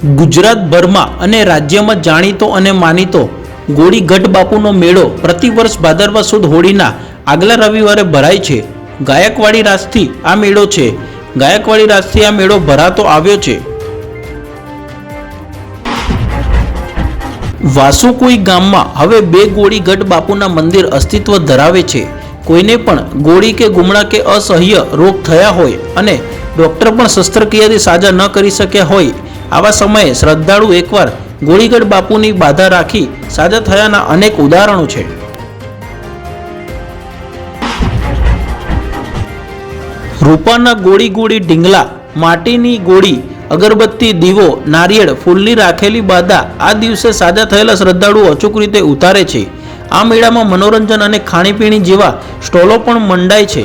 ગુજરાતભરમાં અને રાજ્યમાં જાણીતો અને માનીતો ગોળી ગઢ બાપુનો મેળો પ્રતિવર્ષ ભાદરવા સુદ હોળીના આગલા રવિવારે ભરાય છે। ગાયકવાડી રાસથી આ મેળો છે। ગાયકવાડી રાસથી આ મેળો ભરાતો આવ્યો છે। વાસુકુઈ ગામમાં હવે બે ગોળી ગઢ બાપુના મંદિર અસ્તિત્વ ધરાવે છે। કોઈને પણ ગોળી કે ગુમડા કે અસહ્ય રોગ થયા હોય અને ડોક્ટર પણ શસ્ત્રક્રિયાથી સાજા ન કરી શક્યા હોય, આવા સમયે શ્રદ્ધાળુ એકવાર ગોળીગઢ બાપુની બાધા રાખી સાજા થયાના અનેક ઉદાહરણો છે। રૂપાના ગોળી ગોળી ઢીંગલા, માટીની ગોળી, અગરબત્તી, દીવો, નારિયેળ, ફૂલની રાખેલી બાધા આ દિવસે સાજા થયેલા શ્રદ્ધાળુઓ અચૂક રીતે ઉતારે છે। આ મેળામાં મનોરંજન અને ખાણીપીણી જેવા સ્ટોલો પણ મંડાય છે।